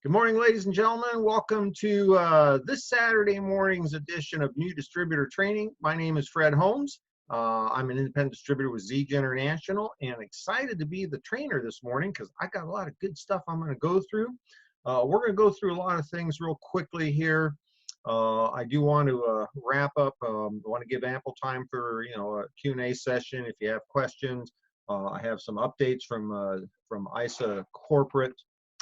Good morning, ladies and gentlemen. Welcome to this Saturday morning's edition of New Distributor Training. My name is Fred Holmes. I'm an independent distributor with Zege International and excited to be the trainer this morning because I got a lot of good stuff I'm going to go through. We're going to go through a lot of things real quickly here. I do want to wrap up. I want to give ample time for a Q&A session if you have questions. I have some updates from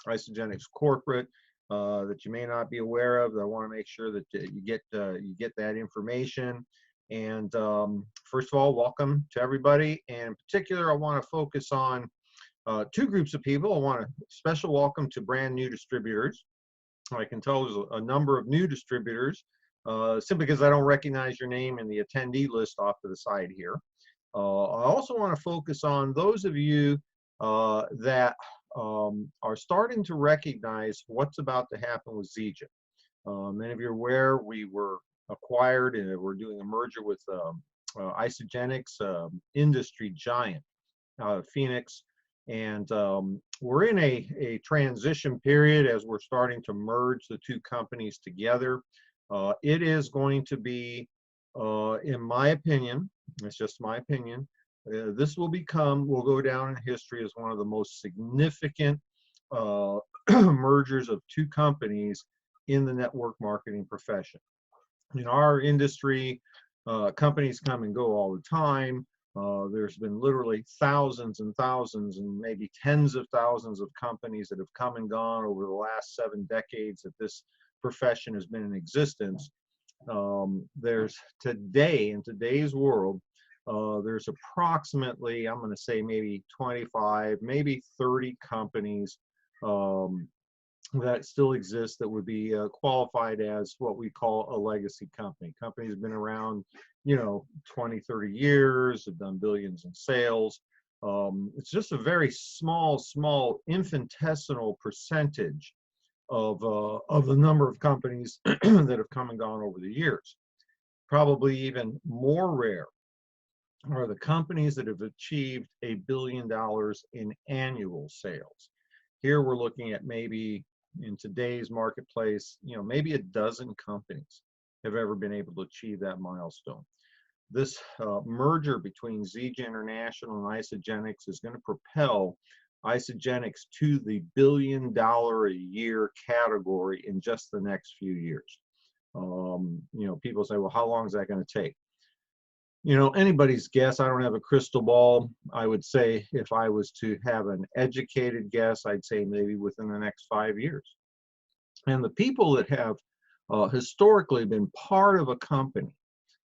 Isagenix corporate that you may not be aware of. I want to make sure that you get that information. And first of all, welcome to everybody. And in particular, I want to focus on two groups of people. I want a special welcome to brand new distributors. I can tell there's a number of new distributors simply because I don't recognize your name in the attendee list off to the side here. I also want to focus on those of you that are starting to recognize what's about to happen with Zege. Many of you are aware we were acquired and we're doing a merger with Isagenix, industry giant out of Phoenix. And we're in a transition period as we're starting to merge the two companies together. It is going to be, in my opinion, it's just my opinion, this will go down in history as one of the most significant mergers of two companies in the network marketing profession. In our industry, companies come and go all the time. There's been literally thousands and thousands and maybe tens of thousands of companies that have come and gone over the last 7 decades that this profession has been in existence. There's today, in today's world, there's approximately, I'm going to say maybe 25, maybe 30 companies that still exist that would be qualified as what we call a legacy company. Companies have been around, 20, 30 years, have done billions in sales. It's just a very small infinitesimal percentage of the number of companies that have come and gone over the years. Probably even more rare are the companies that have achieved $1 billion in annual sales. Here we're looking at maybe in today's marketplace, maybe a dozen companies have ever been able to achieve that milestone. This merger between Zege International and Isagenix is going to propel Isagenix to the $1 billion a year category in just the next few years. People say, well, how long is that going to take? Anybody's guess. I don't have a crystal ball. I would say if I was to have an educated guess, I'd say maybe within the next 5 years. And the people that have historically been part of a company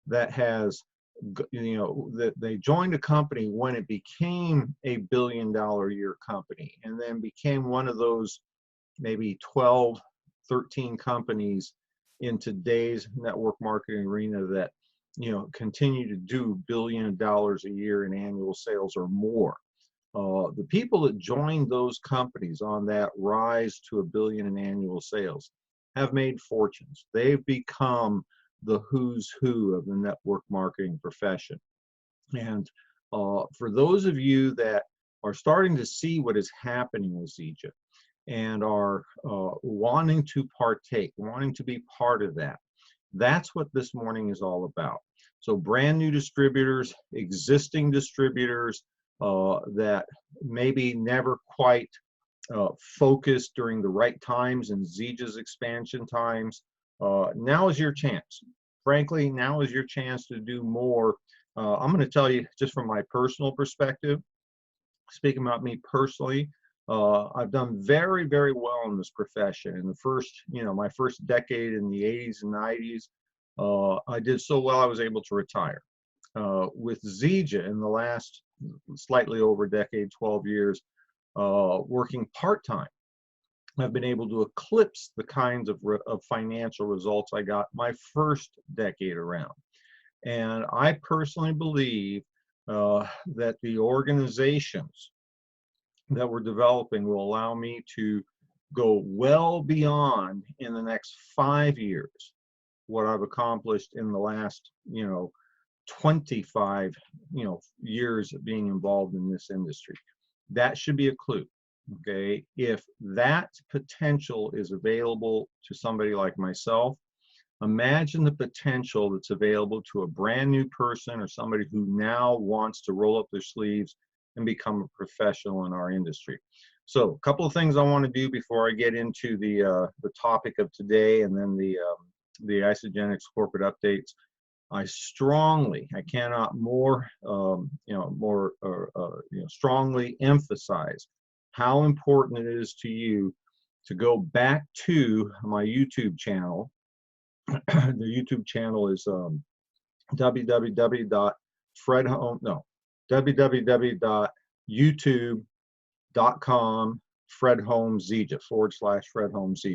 that has, that they joined a company when it became a $1 billion a year company and then became one of those maybe 12, 13 companies in today's network marketing arena that continue to do $1 billion a year in annual sales or more. The people that joined those companies on that rise to $1 billion in annual sales have made fortunes. They've become the who's who of the network marketing profession. And for those of you that are starting to see what is happening with Zege and are wanting to partake, wanting to be part of that, that's what this morning is all about. So brand new distributors, existing distributors that maybe never quite focused during the right times in Zege's expansion times, now is your chance. Frankly, now is your chance to do more. I'm going to tell you just from my personal perspective, speaking about me personally, I've done very, very well in this profession. In the first, my first decade in the 80s and 90s, I did so well I was able to retire. With Zege in the last slightly over a decade, 12 years, working part-time, I've been able to eclipse the kinds of financial results I got my first decade around. And I personally believe that the organizations that we're developing will allow me to go well beyond in the next 5 years what I've accomplished in the last 25 years of being involved in this industry. That should be a clue. okay, if that potential is available to somebody like myself, imagine the potential that's available to a brand new person or somebody who now wants to roll up their sleeves and become a professional in our industry. So a couple of things I want to do before I get into the topic of today and then the Isagenix corporate updates. I cannot more, strongly emphasize how important it is to you to go back to my YouTube channel. The YouTube channel is www.fredhome, no, www.youtube.com Fred Holmes /Fred Holmes.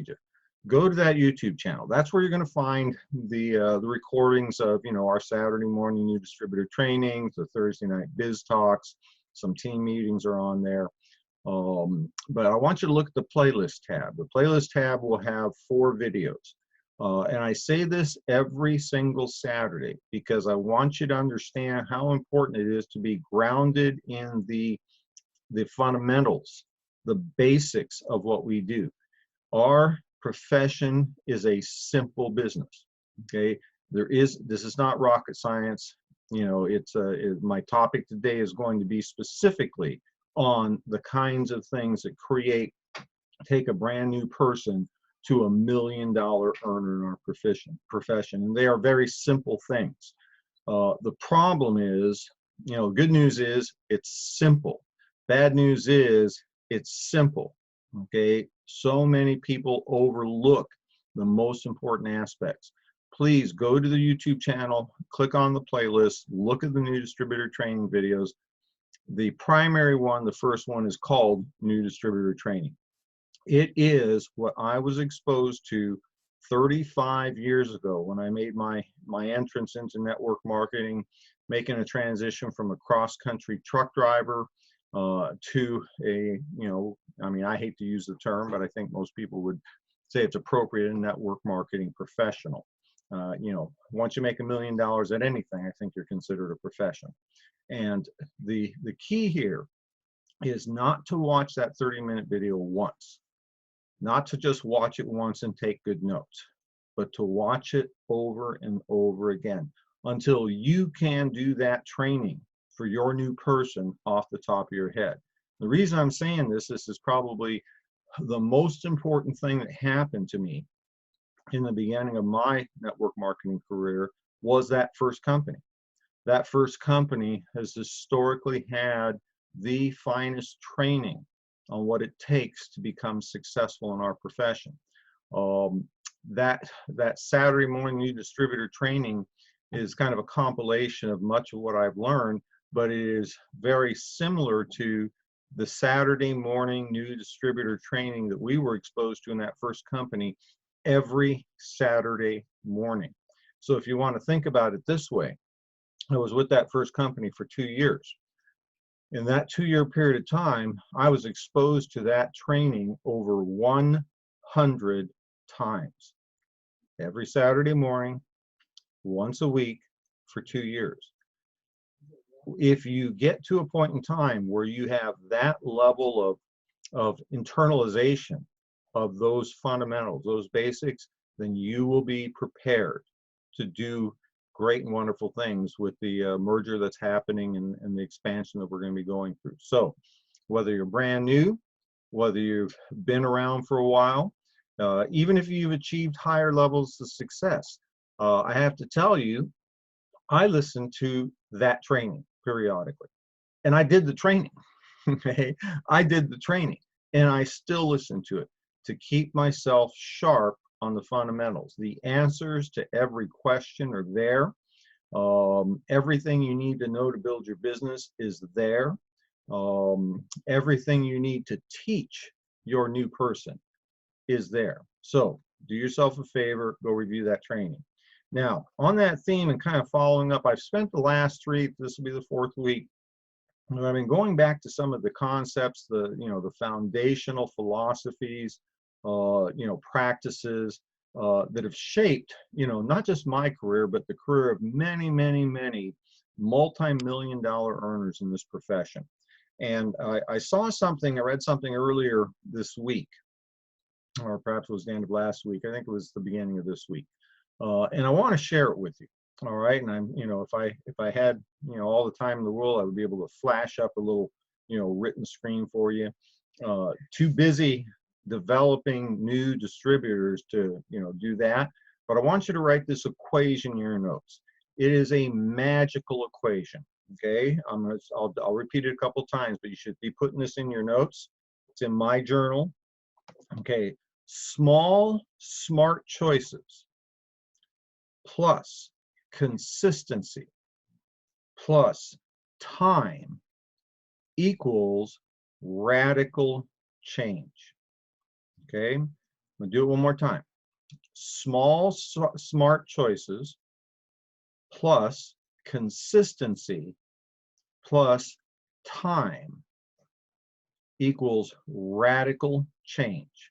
Go to that YouTube channel. That's where you're going to find the recordings of our Saturday morning new distributor trainings, the Thursday night biz talks, some team meetings are on there. But I want you to look at the playlist tab. The playlist tab will have 4 videos. And I say this every single Saturday because I want you to understand how important it is to be grounded in the fundamentals, the basics of what we do. Our profession is a simple business. Okay, this is not rocket science. My topic today is going to be specifically on the kinds of things that take a brand new person to $1 million earner in our profession. And they are very simple things. The problem is, good news is it's simple. Bad news is it's simple. Okay, so many people overlook the most important aspects. Please go to the YouTube channel, click on the playlist, look at the new distributor training videos. The primary one, the first one, is called New Distributor Training. It is what I was exposed to 35 years ago when I made my entrance into network marketing, making a transition from a cross-country truck driver to a, I hate to use the term, but I think most people would say it's appropriate in network marketing professional. Once you make $1 million at anything, I think you're considered a professional. And the key here is not to watch that 30-minute video once, not to just watch it once and take good notes, but to watch it over and over again until you can do that training for your new person off the top of your head. The reason I'm saying this is probably the most important thing that happened to me in the beginning of my network marketing career was that first company. That first company has historically had the finest training on what it takes to become successful in our profession. That Saturday morning new distributor training is kind of a compilation of much of what I've learned, but it is very similar to the Saturday morning new distributor training that we were exposed to in that first company every Saturday morning. So if you want to think about it this way, I was with that first company for 2 years. In that 2-year period of time, I was exposed to that training over 100 times. Every Saturday morning, once a week for 2 years. If you get to a point in time where you have that level of internalization of those fundamentals, those basics, then you will be prepared to do great and wonderful things with the merger that's happening and the expansion that we're going to be going through. So whether you're brand new, whether you've been around for a while, even if you've achieved higher levels of success, I have to tell you, I listen to that training periodically. And I did the training, okay? I did the training, and I still listen to it to keep myself sharp on the fundamentals. The answers to every question are there. Everything you need to know to build your business is there. Everything you need to teach your new person is there. So do yourself a favor, go review that training. Now, on that theme and kind of following up, I've spent the last 3, this will be the 4th week, I've been going back to some of the concepts, the foundational philosophies, practices that have shaped, not just my career, but the career of many, many, many multi-million-dollar earners in this profession. And I saw something, I read something earlier this week, or perhaps it was the end of last week. I think it was the beginning of this week. And I want to share it with you. All right. And I'm, if I had, all the time in the world, I would be able to flash up a little, written screen for you. Too busy developing new distributors to, do that. But I want you to write this equation in your notes. It is a magical equation. Okay. I'll repeat it a couple times, but you should be putting this in your notes. It's in my journal. Okay. Small, smart choices plus consistency plus time equals radical change. Okay, I'm gonna do it one more time. Small, smart choices plus consistency plus time equals radical change.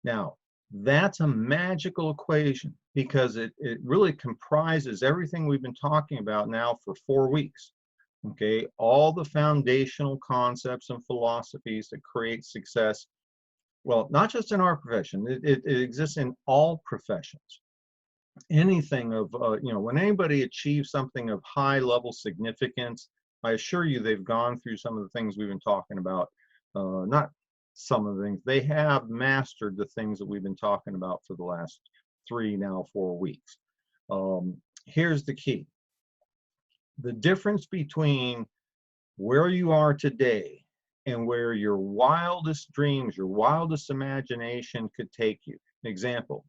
Now, that's a magical equation because it really comprises everything we've been talking about now for 4 weeks. Okay, all the foundational concepts and philosophies that create success. Well, not just in our profession, it exists in all professions. Anything of, when anybody achieves something of high level significance, I assure you they've gone through some of the things we've been talking about. Not some of the things, they have mastered the things that we've been talking about for the last 4 weeks. Here's the key. The difference between where you are today and where your wildest dreams, your wildest imagination could take you. Example,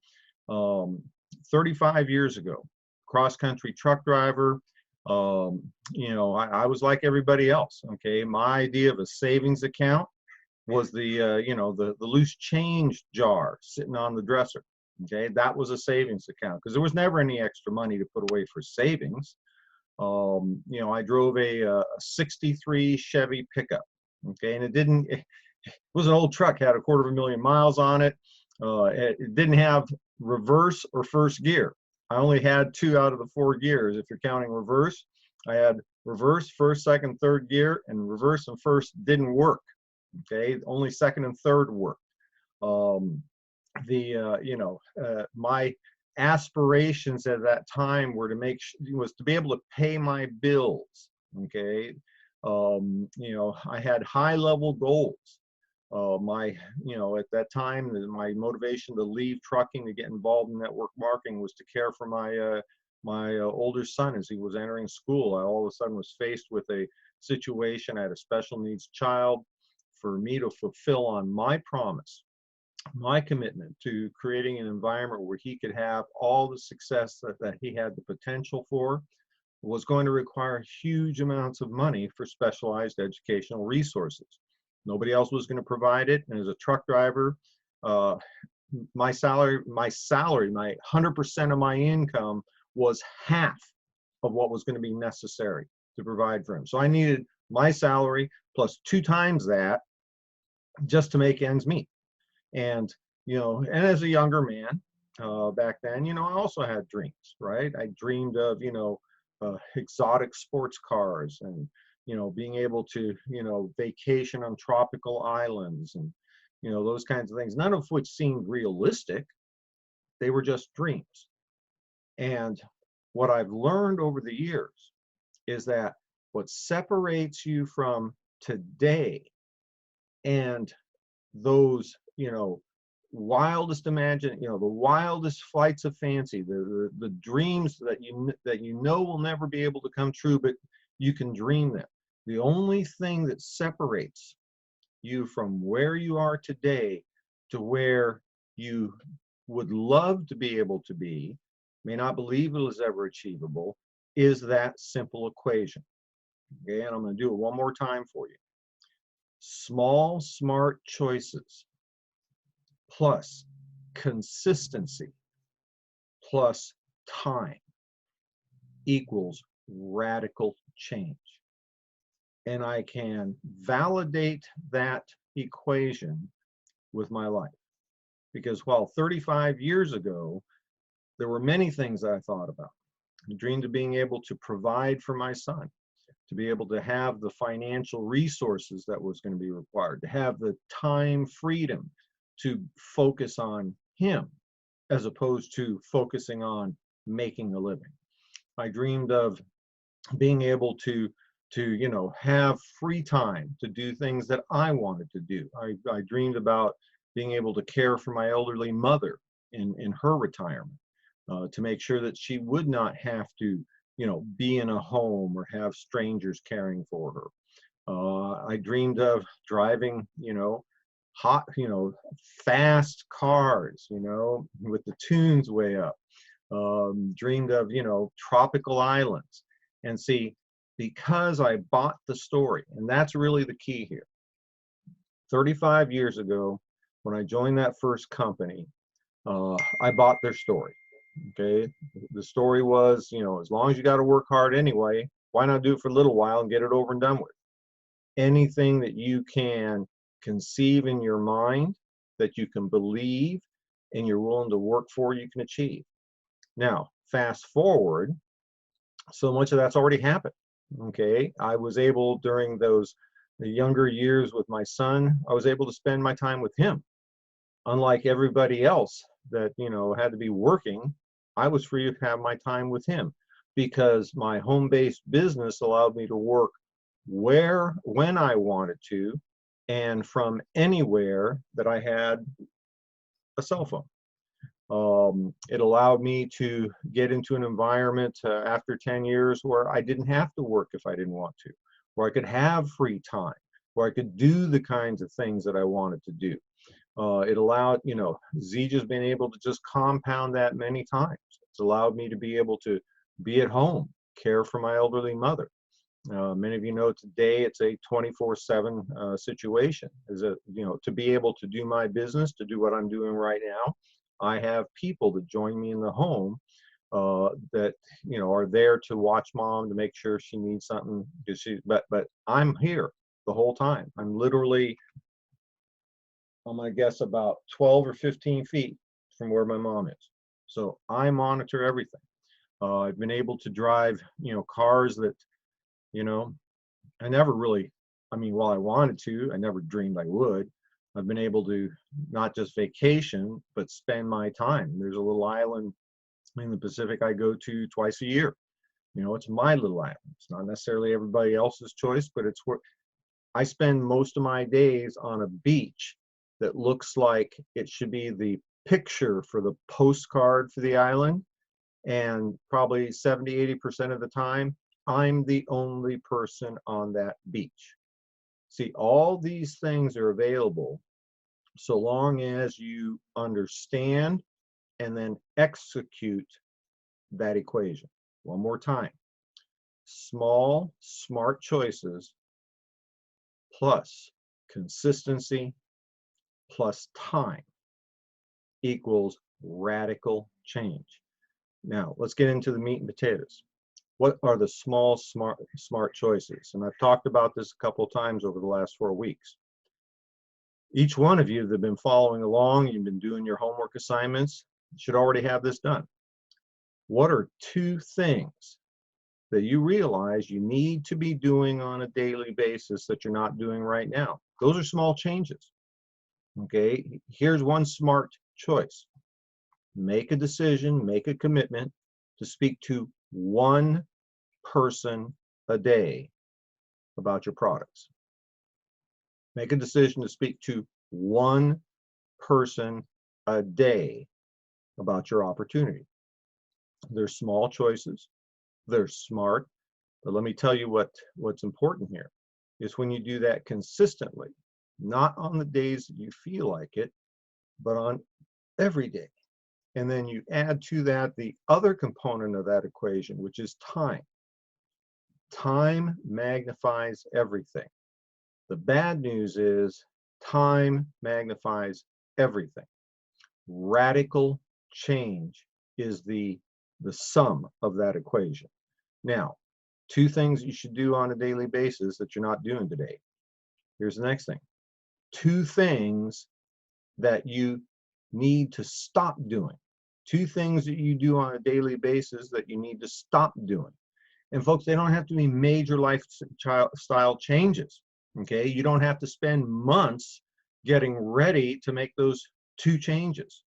35 years ago, cross-country truck driver, I was like everybody else, okay? My idea of a savings account was the loose change jar sitting on the dresser, okay? That was a savings account because there was never any extra money to put away for savings. I drove a 63 Chevy pickup, okay? And it was an old truck, had 250,000 miles on it. It didn't have reverse or first gear. I only had 2 out of the 4 gears. If you're counting reverse, I had reverse, first, second, third gear, and reverse and first didn't work. Okay, only second and third worked. My aspirations at that time were to be able to pay my bills. Okay, I had high level goals. At that time, my motivation to leave trucking to get involved in network marketing was to care for my older son as he was entering school. I all of a sudden was faced with a situation. I had a special needs child. For me to fulfill on my promise, my commitment to creating an environment where he could have all the success that he had the potential for, was going to require huge amounts of money for specialized educational resources. Nobody else was going to provide it. And as a truck driver, my 100% of my income was half of what was going to be necessary to provide for him. So I needed my salary plus 2 times that just to make ends meet. And, and as a younger man back then, I also had dreams, right? I dreamed of, exotic sports cars and, being able to, vacation on tropical islands and, those kinds of things, none of which seemed realistic. They were just dreams. And what I've learned over the years is that what separates you from today and those, wildest the wildest flights of fancy, the dreams that will never be able to come true, but you can dream them. The only thing that separates you from where you are today to where you would love to be able to be, may not believe it is ever achievable, is that simple equation. Okay, and I'm going to do it one more time for you. Small, smart choices plus consistency plus time equals radical change. And I can validate that equation with my life. Because while 35 years ago, there were many things that I thought about. I dreamed of being able to provide for my son. to be able to have the financial resources that was going to be required, to have the time freedom to focus on him as opposed to focusing on making a living. I dreamed of being able to have free time to do things that I wanted to do. I dreamed about being able to care for my elderly mother in her retirement, to make sure that she would not have to be in a home or have strangers caring for her. I dreamed of driving hot fast cars with the tunes way up. Dreamed of tropical islands. And see, because I bought the story, and that's really the key here. 35 years ago, when I joined that first company, I bought their story. Okay, the story was, as long as you got to work hard anyway, why not do it for a little while and get it over and done with? Anything that you can conceive in your mind, that you can believe, and you're willing to work for, you can achieve. Now, fast forward, so much of that's already happened. Okay, I was able during the younger years with my son, I was able to spend my time with him. Unlike everybody else that had to be working, I was free to have my time with him because my home-based business allowed me to work when I wanted to, and from anywhere that I had a cell phone. It allowed me to get into an environment after 10 years where I didn't have to work if I didn't want to, where I could have free time, where I could do the kinds of things that I wanted to do. It allowed, Zija's been able to just compound that many times. It's allowed me to be able to be at home, care for my elderly mother. Many of you know today it's a 24/7 situation. To be able to do my business, to do what I'm doing right now, I have people that join me in the home that are there to watch mom, to make sure she needs something. But I'm here the whole time. I'm literally, I'm gonna guess about 12 or 15 feet from where my mom is. So I monitor everything. I've been able to drive cars that I never really, while I wanted to, I never dreamed I would. I've been able to not just vacation, but spend my time. There's a little island in the Pacific I go to twice a year. It's my little island. It's not necessarily everybody else's choice, but it's where I spend most of my days on a beach that looks like it should be the picture for the postcard for the island. And probably 70–80% of the time, I'm the only person on that beach. See, all these things are available so long as you understand and then execute that equation. One more time. Small, smart choices plus consistency plus time equals radical change. Now, let's get into the meat and potatoes. What are the small, smart choices? And I've talked about this a couple of times over the last 4 weeks. Each one of you that have been following along, you've been doing your homework assignments, should already have this done. What are 2 things that you realize you need to be doing on a daily basis that you're not doing right now? Those are small changes. Okay, here's one smart choice. Make a decision, make a commitment to speak to one person a day about your products. Make a decision to speak to one person a day about your opportunity. They're small choices, they're smart, but let me tell you what's important here is when you do that consistently, not on the days that you feel like it, but on every day. And then you add to that the other component of that equation, which is time. Time magnifies everything. The bad news is time magnifies everything. Radical change is the sum of that equation. Now, 2 things you should do on a daily basis that you're not doing today. Here's the next thing. 2 things that you need to stop doing. 2 things that you do on a daily basis that you need to stop doing. And folks, they don't have to be major lifestyle changes. Okay, you don't have to spend months getting ready to make those 2 changes.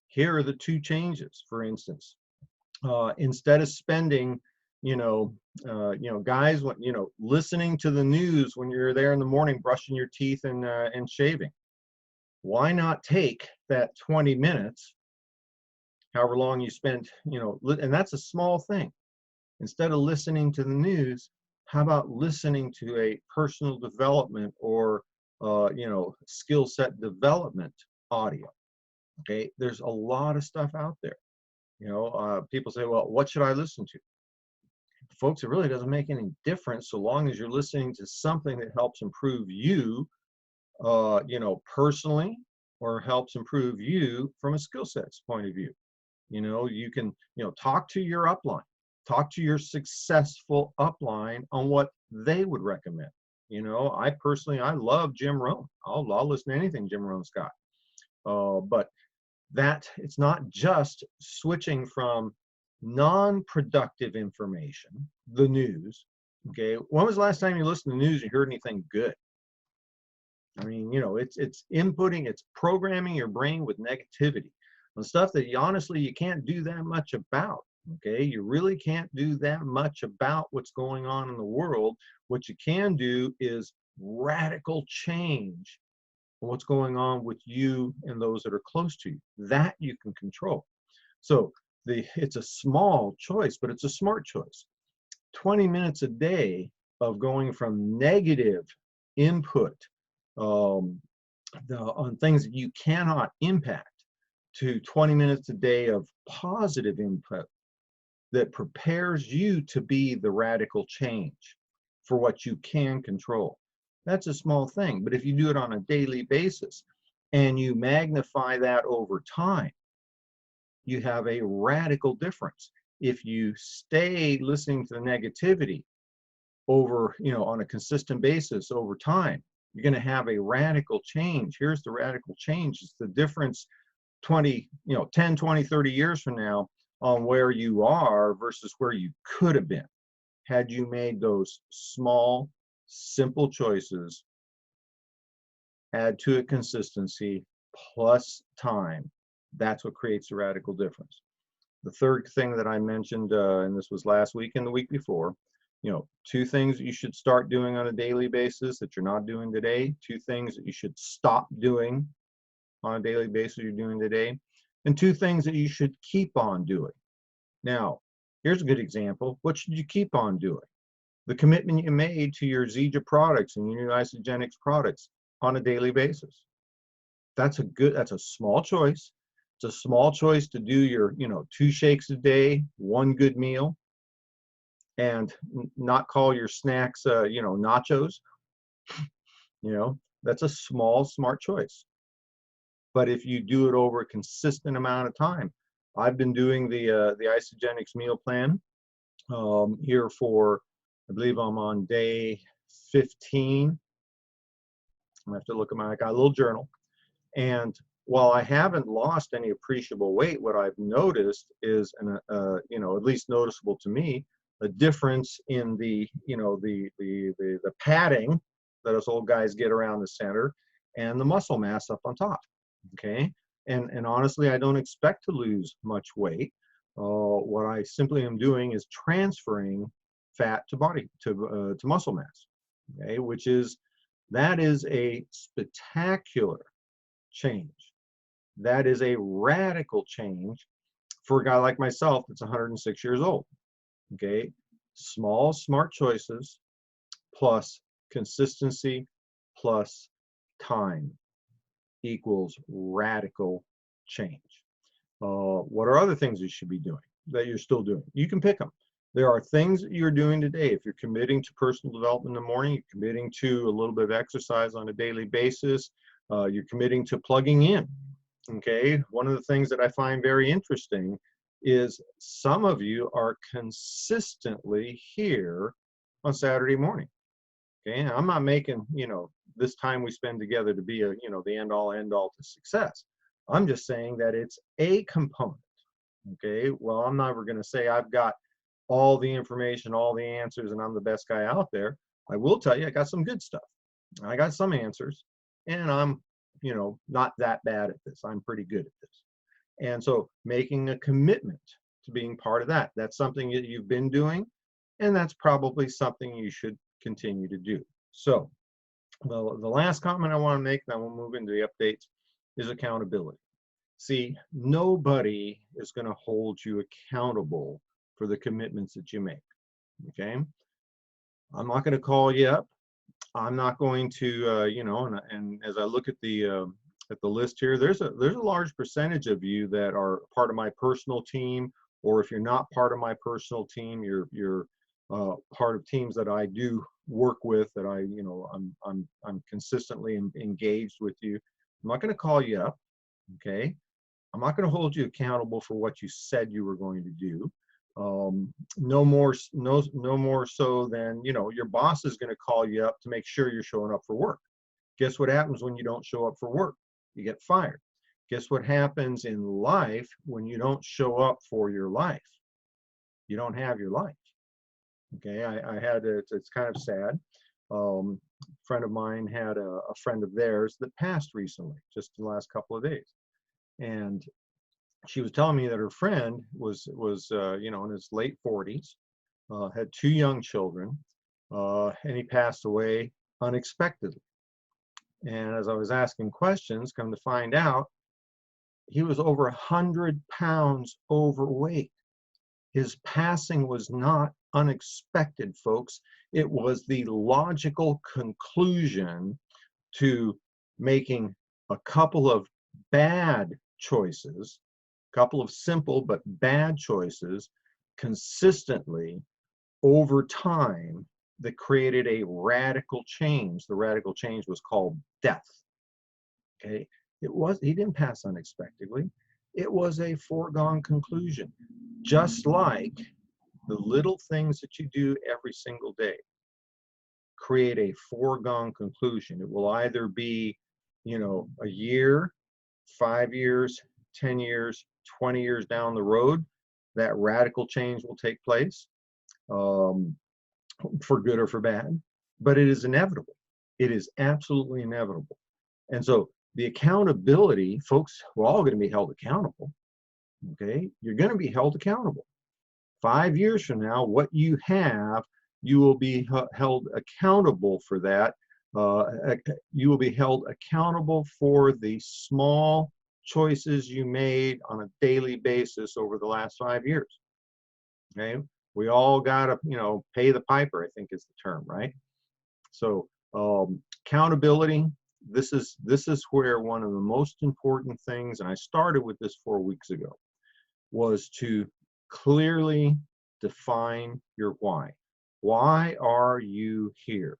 Here are the 2 changes, for instance. Instead of spending, guys, listening to the news when you're there in the morning, brushing your teeth and shaving, why not take that 20 minutes, however long you spend, and that's a small thing. Instead of listening to the news, how about listening to a personal development or, skill set development audio? Okay, there's a lot of stuff out there. People say, well, what should I listen to? Folks, it really doesn't make any difference so long as you're listening to something that helps improve you, personally, or helps improve you from a skill sets point of view. You can, talk to your upline, talk to your successful upline on what they would recommend. I personally, I love Jim Rohn. I'll listen to anything Jim Rohn's got. But that it's not just switching from non-productive information, the news. Okay, when was the last time you listened to the news and heard anything good? I mean, it's inputting, it's programming your brain with negativity on stuff that honestly you can't do that much about. Okay, you really can't do that much about what's going on in the world. What you can do is radical change what's going on with you and those that are close to you. That you can control. So it's a small choice, but it's a smart choice. 20 minutes a day of going from negative input on things that you cannot impact to 20 minutes a day of positive input that prepares you to be the radical change for what you can control. That's a small thing, but if you do it on a daily basis and you magnify that over time, you have a radical difference. If you stay listening to the negativity over, on a consistent basis over time, you're going to have a radical change. Here's the radical change. It's the difference 10, 20, 30 years from now on where you are versus where you could have been had you made those small, simple choices, add to it consistency plus time. That's what creates a radical difference. The third thing that I mentioned, and this was last week and the week before, 2 things that you should start doing on a daily basis that you're not doing today, 2 things that you should stop doing on a daily basis you're doing today, and 2 things that you should keep on doing. Now, here's a good example. What should you keep on doing? The commitment you made to your Zija products and your new Isagenix products on a daily basis. That's a small choice. It's a small choice to do your, 2 shakes a day, 1 good meal, and not call your snacks, nachos. That's a small, smart choice. But if you do it over a consistent amount of time, I've been doing the Isagenix meal plan here for, I believe I'm on day 15. I have to look at I got a little journal. And while I haven't lost any appreciable weight, what I've noticed is, at least noticeable to me, a difference in the padding that us old guys get around the center and the muscle mass up on top. Okay, and honestly, I don't expect to lose much weight. What I simply am doing is transferring fat to muscle mass. Okay, that is a spectacular change. That is a radical change for a guy like myself that's 106 years old. Okay, small, smart choices plus consistency plus time equals radical change. What are other things you should be doing that you're still doing? You can pick them. There are things that you're doing today. If you're committing to personal development in the morning, you're committing to a little bit of exercise on a daily basis, you're committing to plugging in. Okay, one of the things that I find very interesting is some of you are consistently here on Saturday morning. Okay, I'm not making, this time we spend together to be the end all to success. I'm just saying that it's a component. Okay, well, I'm never going to say I've got all the information, all the answers, and I'm the best guy out there. I will tell you, I got some good stuff. I got some answers, and I'm, not that bad at this. I'm pretty good at this. And so making a commitment to being part of that, that's something that you've been doing, and that's probably something you should continue to do. So the last comment I want to make, then we'll move into the updates, is accountability. See, nobody is going to hold you accountable for the commitments that you make. Okay? I'm not going to call you up. I'm not going to, and as I look at the list here, there's a large percentage of you that are part of my personal team, or if you're not part of my personal team, you're part of teams that I do work with, that I'm consistently engaged with you. I'm not going to call you up. Okay? I'm not going to hold you accountable for what you said you were going to do. No more so than, your boss is going to call you up to make sure you're showing up for work. Guess what happens when you don't show up for work? You get fired. Guess what happens in life when you don't show up for your life? You don't have your life. Okay, it's kind of sad. A friend of mine had a friend of theirs that passed recently, just in the last couple of days. And she was telling me that her friend was in his late 40s, had 2 young children, and he passed away unexpectedly. And as I was asking questions, come to find out, he was over 100 pounds overweight. His passing was not unexpected, folks. It was the logical conclusion to making a couple of bad choices, a couple of simple but bad choices consistently over time that created a radical change. The radical change was called death. Okay, he didn't pass unexpectedly. It was a foregone conclusion. Just like the little things that you do every single day create a foregone conclusion. It will either be, a year, 5 years, 10 years, 20 years down the road, that radical change will take place, for good or for bad, but it is inevitable. It is absolutely inevitable. And so the accountability, folks, we're all going to be held accountable. Okay, you're going to be held accountable. 5 years from now, what you have, you will be held accountable for that. You will be held accountable for the small choices you made on a daily basis over the last 5 years. Okay, we all got to, pay the piper, I think is the term, right? So accountability. This is where one of the most important things, and I started with this 4 weeks ago, was to clearly define your why. Why are you here?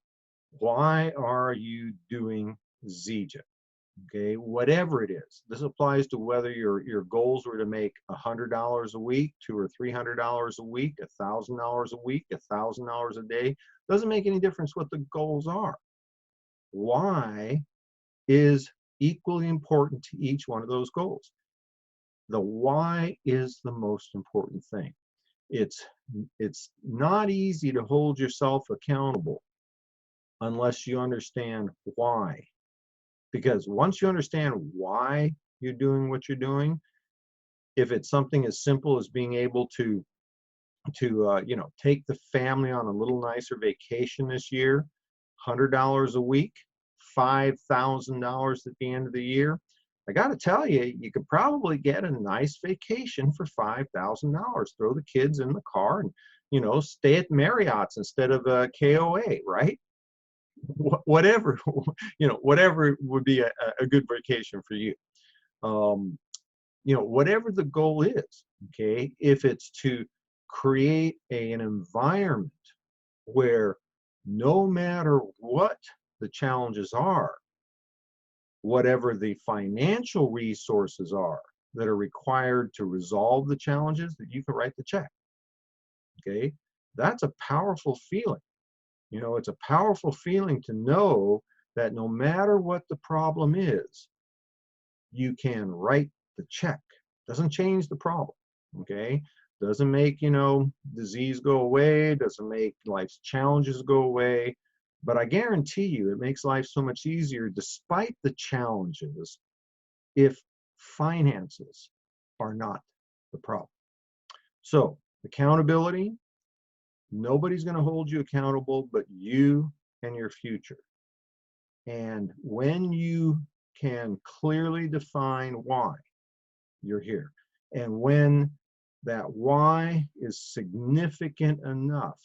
Why are you doing Zija? Okay, whatever it is. This applies to whether your goals were to make $100 a week, $200 or $300 a week, $1,000 a week, $1,000 a day. Doesn't make any difference what the goals are. Why is equally important to each one of those goals. The why is the most important thing. It's not easy to hold yourself accountable unless you understand why. Because once you understand why you're doing what you're doing, if it's something as simple as being able to take the family on a little nicer vacation this year, $100 a week, $5,000 at the end of the year, I got to tell you, you could probably get a nice vacation for $5,000. Throw the kids in the car and, stay at Marriott's instead of a KOA, right? Whatever, whatever would be a good vacation for you. Whatever the goal is, okay, if it's to create an environment where no matter what the challenges are, whatever the financial resources are that are required to resolve the challenges, that you can write the check. Okay, that's a powerful feeling. It's a powerful feeling to know that no matter what the problem is, you can write the check. Doesn't change the problem. Okay, Doesn't make, you know, disease go away, doesn't make life's challenges go away, but I guarantee you it makes life so much easier despite the challenges if finances are not the problem. So, accountability, nobody's going to hold you accountable but you and your future. And when you can clearly define why you're here, and when that why is significant enough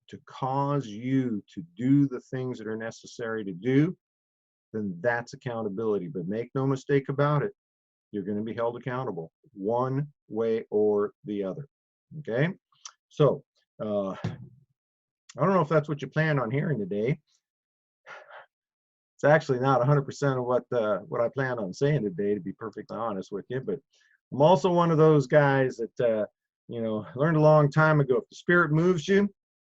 to cause you to do the things that are necessary to do, then that's accountability. But make no mistake about it, you're going to be held accountable one way or the other. Okay? So, I don't know if that's what you planned on hearing today. It's actually not 100% of what I planned on saying today, to be perfectly honest with you. But I'm also one of those guys that, you know, learned a long time ago. If the Spirit moves you,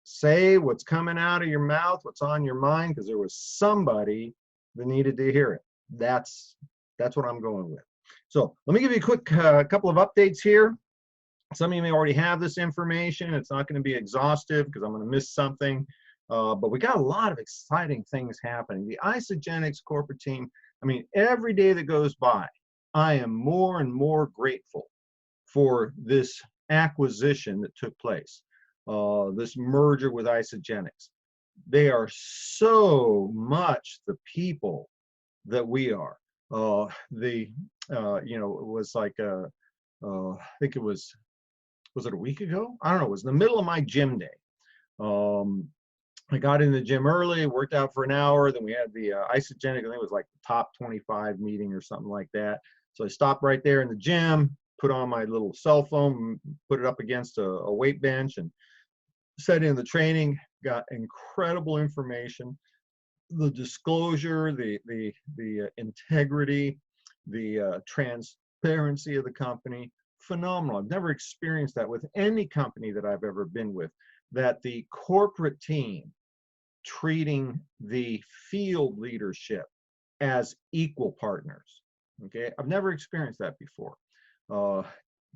say what's coming out of your mouth, what's on your mind, because there was somebody that needed to hear it. That's what I'm going with. So let me give you a quick couple of updates here. Some of you may already have this information. It's not going to be exhaustive because I'm going to miss something. But we got a lot of exciting things happening. The Isagenix corporate team, I mean, every day that goes by, I am more and more grateful for this acquisition that took place, this merger with Isagenix. They are so much the people that we are. You know, it was like, I think it was it a week ago? I don't know. It was in the middle of my gym day. I got in the gym early, worked out for an hour. Then we had the Isagenix, I think it was like the top 25 meeting or something like that. So I stopped right there in the gym, put on my little cell phone, put it up against a weight bench, and set in the training. Got incredible information. The disclosure, the integrity, the transparency of the company, phenomenal. I've never experienced that with any company that I've ever been with, that the corporate team treating the field leadership as equal partners. Okay, I've never experienced that before. A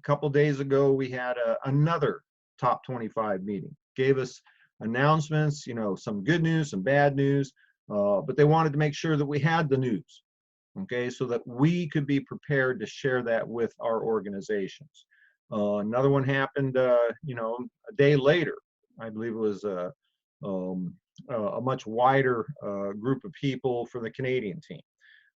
couple days ago, we had another top 25 meeting. Gave us announcements, you know, some good news, some bad news, but they wanted to make sure that we had the news, okay, so that we could be prepared to share that with our organizations. Another one happened, you know, a day later. I believe it was a much wider group of people for the Canadian team.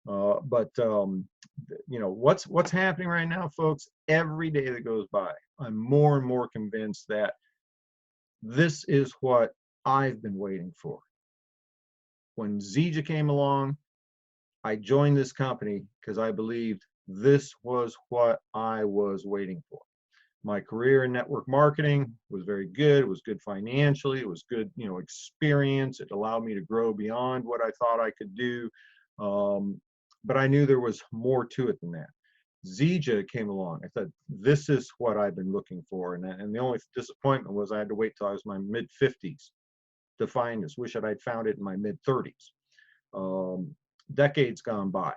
You know, what's happening right now, folks? Every day that goes by, I'm more and more convinced that this is what I've been waiting for. When Zija came along, I joined this company because I believed this was what I was waiting for. My career in network marketing was very good. It was good financially. It was good, you know, experience. It allowed me to grow beyond what I thought I could do. But I knew there was more to it than that. Zija came along. I said, this is what I've been looking for. And the only disappointment was I had to wait till I was in my mid-50s to find this. Wish I'd found it in my mid-30s. Decades gone by.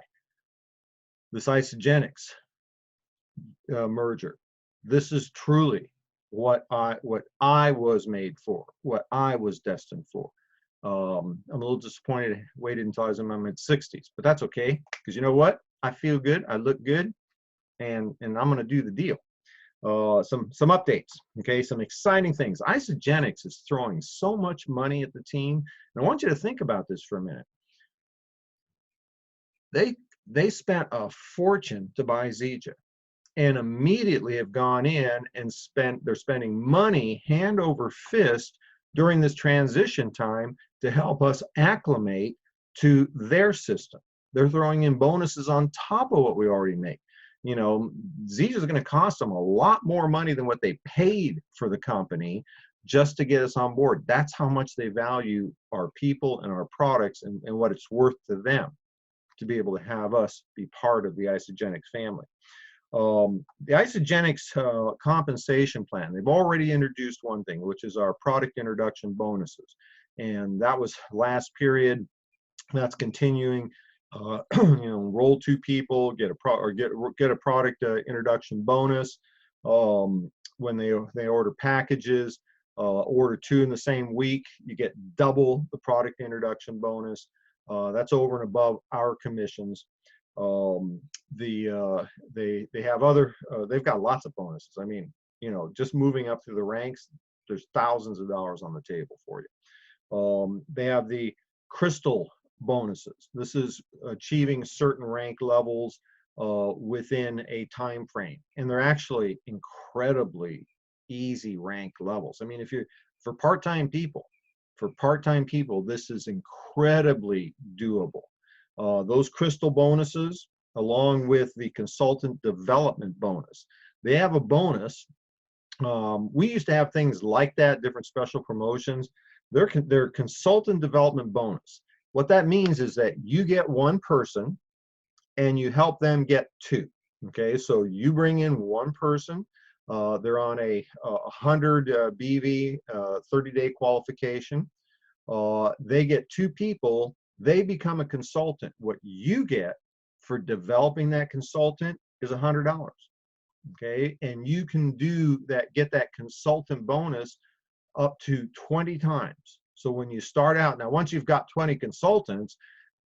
This Isagenix merger. This is truly what I was made for, what I was destined for. I'm a little disappointed I waited until I was in my mid-60s, but that's okay, because you know what? I feel good, I look good, and I'm going to do the deal. Some updates, okay? Some exciting things. Isagenix is throwing so much money at the team, and I want you to think about this for a minute. They spent a fortune to buy Zija, and immediately have gone in and they're spending money hand over fist during this transition time to help us acclimate to their system. They're throwing in bonuses on top of what we already make. You know, Zija is going to cost them a lot more money than what they paid for the company just to get us on board. That's how much they value our people and our products, and what it's worth to them to be able to have us be part of the Isagenix family. The Isagenix compensation plan, they've already introduced one thing, which is our product introduction bonuses. And that was last period. That's continuing. You know, enroll 2 people, get a product introduction bonus. when they order packages, order 2 in the same week, you get double the product introduction bonus. That's over and above our commissions. They have other, they've got lots of bonuses. I mean, you know, just moving up through the ranks, there's thousands of dollars on the table for you. They have the crystal bonuses. This is achieving certain rank levels within a time frame, and they're actually incredibly easy rank levels. I mean, if you're for part-time people, this is incredibly doable. Those crystal bonuses, along with the consultant development bonus, they have a bonus. We used to have things like that, different special promotions. They're consultant development bonus. What that means is that you get one person and you help them get 2. Okay, so you bring in one person. They're on a 100 BV 30-day qualification. They get 2 people. They become a consultant. What you get for developing that consultant is $100. Okay, and you can do that, get that consultant bonus up to 20 times. So when you start out, now once you've got 20 consultants,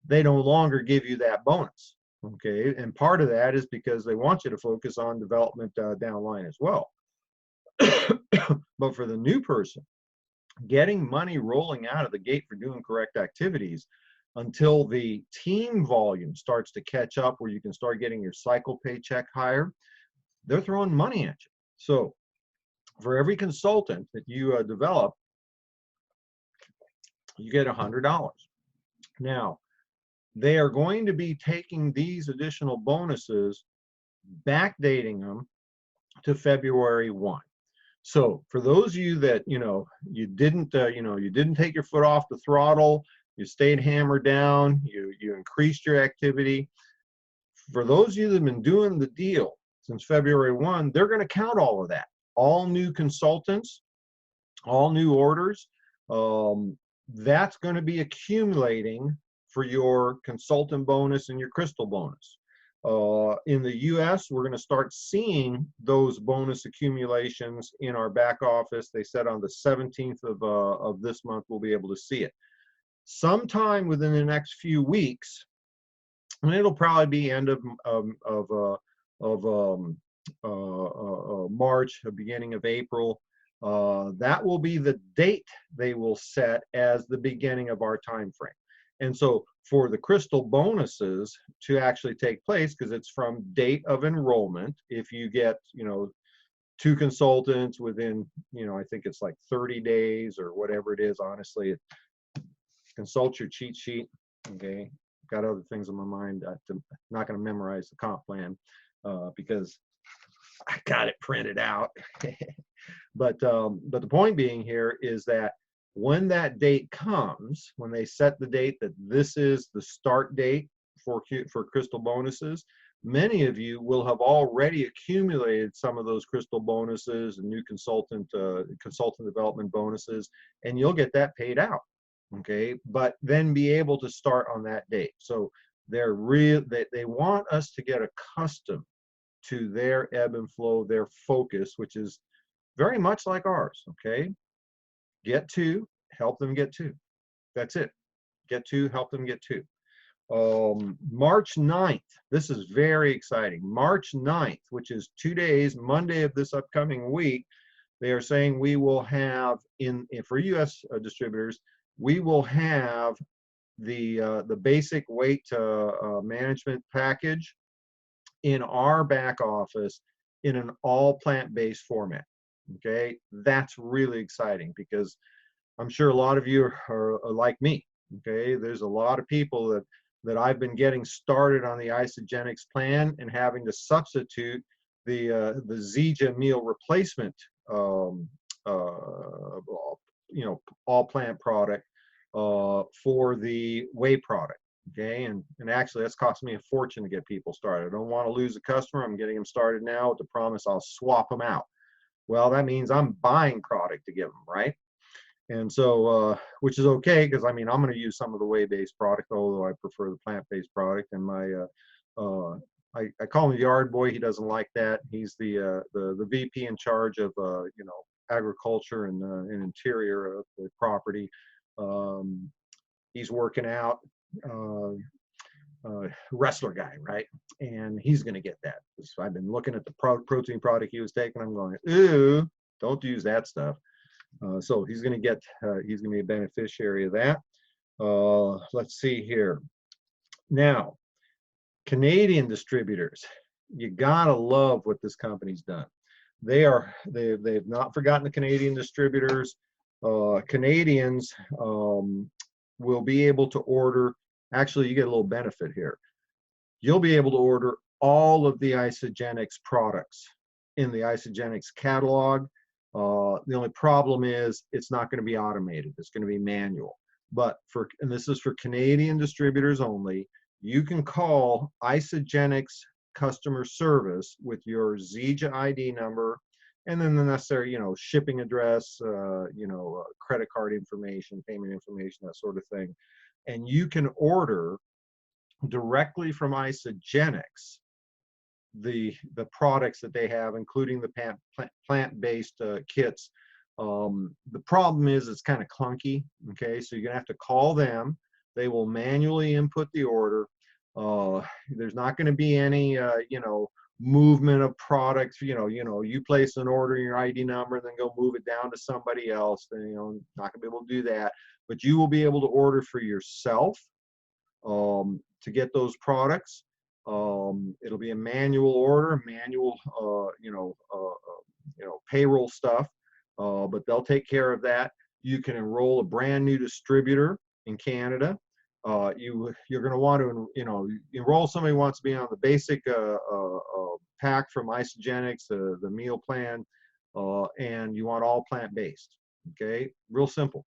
they no longer give you that bonus. Okay, and part of that is because they want you to focus on development downline as well. But for the new person, getting money rolling out of the gate for doing correct activities until the team volume starts to catch up where you can start getting your cycle paycheck higher, they're throwing money at you. So for every consultant that you develop, you get $100. Now, they are going to be taking these additional bonuses, backdating them to February 1. So for those of you that, you didn't take your foot off the throttle, you stayed hammered down, you increased your activity. For those of you that have been doing the deal since February 1, they're going to count all of that. All new consultants, all new orders, that's going to be accumulating for your consultant bonus and your crystal bonus. In the US, we're going to start seeing those bonus accumulations in our back office. They said on the 17th of this month, we'll be able to see it. Sometime within the next few weeks, and it'll probably be end of March, the beginning of April. That will be the date they will set as the beginning of our time frame. And so for the crystal bonuses to actually take place, because it's from date of enrollment, if you get, 2 consultants within, I think it's like 30 days or whatever it is, honestly, consult your cheat sheet. Okay, got other things on my mind. I'm not going to memorize the comp plan because I got it printed out. But the point being here is that when that date comes, when they set the date that this is the start date for crystal bonuses, many of you will have already accumulated some of those crystal bonuses and new consultant development bonuses, and you'll get that paid out. Okay, but then be able to start on that date. So they want us to get accustomed to their ebb and flow, their focus, which is very much like ours. Okay, get 2, help them get 2. That's it. Get 2, help them get 2. March 9th, this is very exciting. March 9th, which is 2 days, Monday of this upcoming week, they are saying we will have, for US distributors, we will have the basic weight management package in our back office in an all plant-based format. Okay, that's really exciting because I'm sure a lot of you are like me. Okay, there's a lot of people that I've been getting started on the Isagenix plan and having to substitute the Zija meal replacement all plant product for the whey product. Okay, and actually that's cost me a fortune to get people started. I don't want to lose a customer. I'm getting them started now with the promise I'll swap them out. Well, that means I'm buying product to give them, right? And so, which is okay, because I mean, I'm going to use some of the whey-based product, although I prefer the plant-based product. And my I call him the yard boy. He doesn't like that. He's the VP in charge of you know, agriculture and interior of the property. Um, he's working out. Uh, Wrestler guy, right? And he's going to get that. So I've been looking at the protein product he was taking. I'm going, ooh, don't use that stuff. So he's going to get, he's going to be a beneficiary of that. Let's see here. Now, Canadian distributors, you gotta love what this company's done. They've not forgotten the Canadian distributors. Canadians will be able to order. Actually, you get a little benefit here. You'll be able to order all of the Isagenix products in the Isagenix catalog. The only problem is it's not going to be automated. It's going to be manual. But and this is for Canadian distributors only, you can call Isagenix customer service with your Zija ID number and then the necessary, you know, shipping address, you know, credit card information, payment information, that sort of thing. And you can order directly from Isagenix the products that they have, including the plant-based kits. The problem is it's kind of clunky, okay? So you're gonna have to call them. They will manually input the order. There's not gonna be any, you know, movement of products. You know, you place an order, your ID number, and then go move it down to somebody else. Then, you know, not gonna be able to do that. But you will be able to order for yourself to get those products. It'll be a manual order, manual, you know, payroll stuff. But they'll take care of that. You can enroll a brand new distributor in Canada. You're going to want to, you know, enroll somebody who wants to be on the basic pack from Isagenix, the meal plan, and you want all plant-based. Okay, real simple.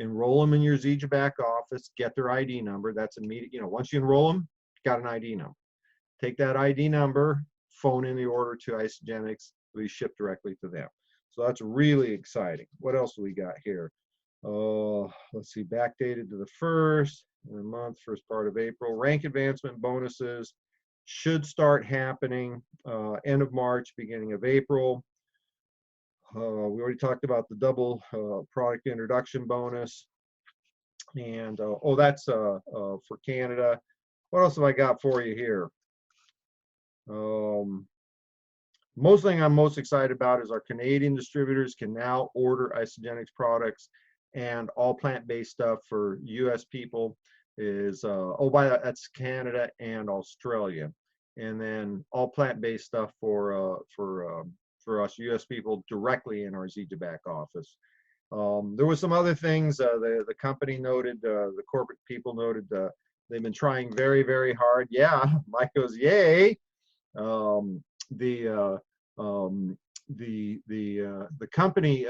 Enroll them in your Zija back office. Get their ID number. That's immediate. You know, once you enroll them, got an ID number. Take that ID number, phone in the order to Isagenix. We ship directly to them. So that's really exciting. What else do we got here? Let's see, backdated to the first month, first part of April. Rank advancement bonuses should start happening end of March, beginning of April. We already talked about the double product introduction bonus. And oh, that's for Canada. What else have I got for you here? Most thing I'm most excited about is our Canadian distributors can now order Isagenix products, and all plant-based stuff for US people is that's Canada and Australia, and then all plant-based stuff for us US people directly in our Zija back office. There was some other things the company noted, the corporate people noted, they've been trying very, very hard. Yeah, Mike goes, yay. The company,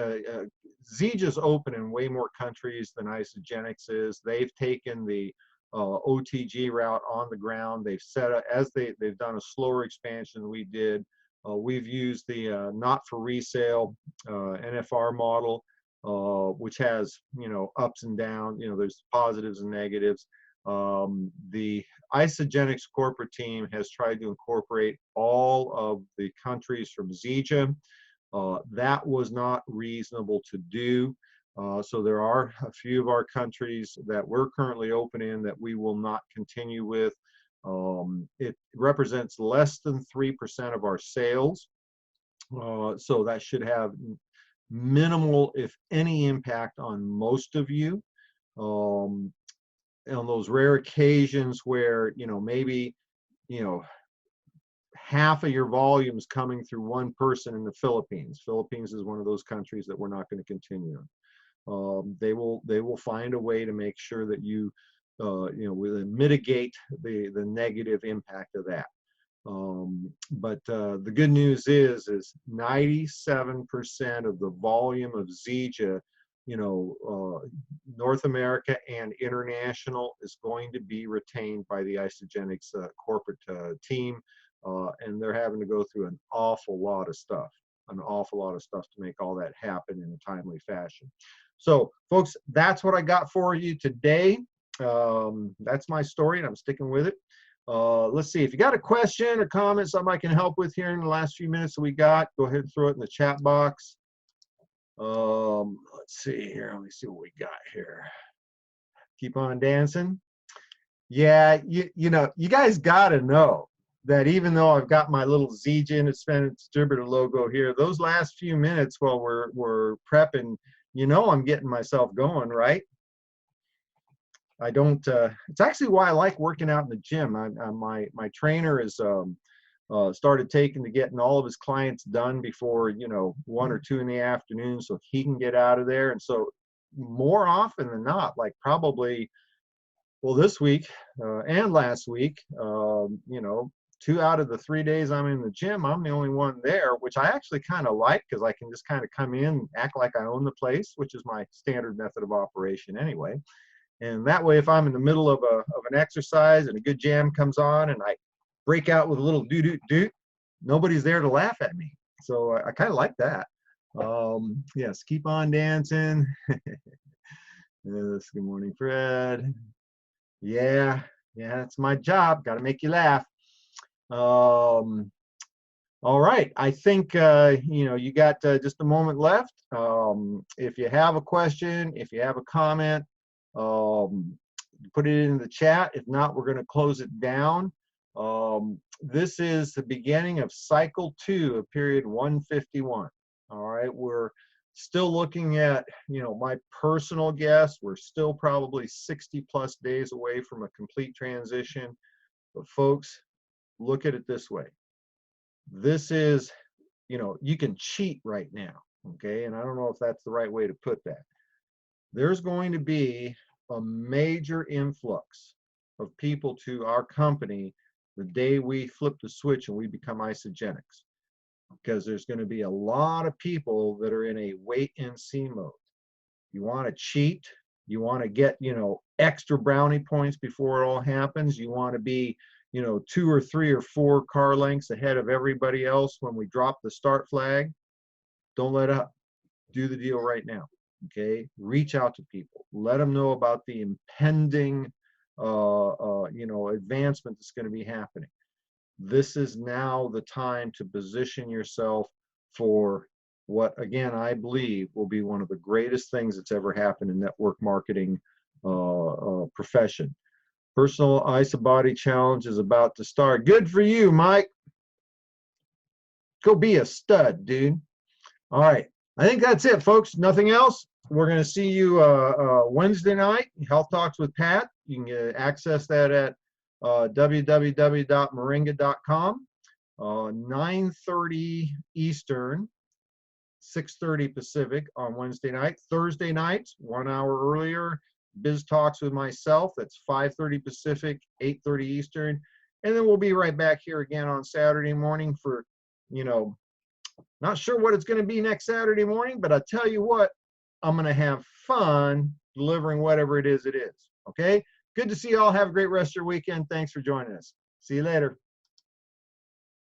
Zija's open in way more countries than Isagenix is. They've taken the OTG route on the ground. They've set up, as they've done a slower expansion than we did. We've used the not for resale NFR model, which has, you know, ups and downs. You know, there's positives and negatives. The Isagenix corporate team has tried to incorporate all of the countries from Zija. That was not reasonable to do. So there are a few of our countries that we're currently open in that we will not continue with. It represents less than 3% of our sales. So that should have minimal, if any, impact on most of you. On those rare occasions where, you know, maybe, you know, half of your volume is coming through one person in the Philippines. Philippines is one of those countries that we're not going to continue. They will find a way to make sure that you, you know, will mitigate the negative impact of that. But the good news is 97% of the volume of Zija, you know, North America and international, is going to be retained by the Isagenix corporate team, and they're having to go through an awful lot of stuff to make all that happen in a timely fashion. So, folks, that's what I got for you today. That's my story, and I'm sticking with it. Let's see, if you got a question or comment, something I can help with here in the last few minutes that we got, go ahead and throw it in the chat box. Let's see here. Let me see what we got here. Keep on dancing. Yeah, you know, you guys got to know that even though I've got my little Isagenix Distributor logo here, those last few minutes while we're prepping, you know, I'm getting myself going, right? I don't. It's actually why I like working out in the gym. My trainer is started taking to getting all of his clients done before, you know, 1 or 2 in the afternoon, so he can get out of there. And so more often than not, like probably, well, this week and last week, you know, 2 out of the 3 days I'm in the gym, I'm the only one there, which I actually kind of like because I can just kind of come in, act like I own the place, which is my standard method of operation anyway. And that way, if I'm in the middle of an exercise and a good jam comes on and I break out with a little doot, nobody's there to laugh at me. So I kind of like that. Yes, keep on dancing. Yes, good morning, Fred. Yeah, it's my job. Got to make you laugh. All right, I think you know, you got just a moment left. If you have a question, if you have a comment, put it in the chat. If not, we're going to close it down. This is the beginning of cycle 2 of period 151. All right, we're still looking at, you know, my personal guess, we're still probably 60+ days away from a complete transition. But folks, look at it this way. This is, you know, you can cheat right now, okay? And I don't know if that's the right way to put that. There's going to be a major influx of people to our company the day we flip the switch and we become Isagenix, because there's going to be a lot of people that are in a wait and see mode. You want to cheat, you want to get, you know, extra brownie points before it all happens. You want to be, you know, 2 or 3 or 4 car lengths ahead of everybody else when we drop the start flag. Don't let up. Do the deal right now. Okay, reach out to people, let them know about the impending you know, advancement that's going to be happening. This is now the time to position yourself for what, again, I believe will be one of the greatest things that's ever happened in network marketing profession. Personal Isabody Challenge is about to start. Good for you, Mike. Go be a stud, dude. All right, I think that's it, folks. Nothing else. We're going to see you Wednesday night, Health Talks with Pat. You can access that at www.moringa.com, 9:30 Eastern, 6:30 Pacific on Wednesday night. Thursday nights, 1 hour earlier, Biz Talks with myself. That's 5:30 Pacific, 8:30 Eastern. And then we'll be right back here again on Saturday morning for, you know, not sure what it's going to be next Saturday morning, but I tell you what, I'm going to have fun delivering whatever it is. Okay? Good to see you all. Have a great rest of your weekend. Thanks for joining us. See you later.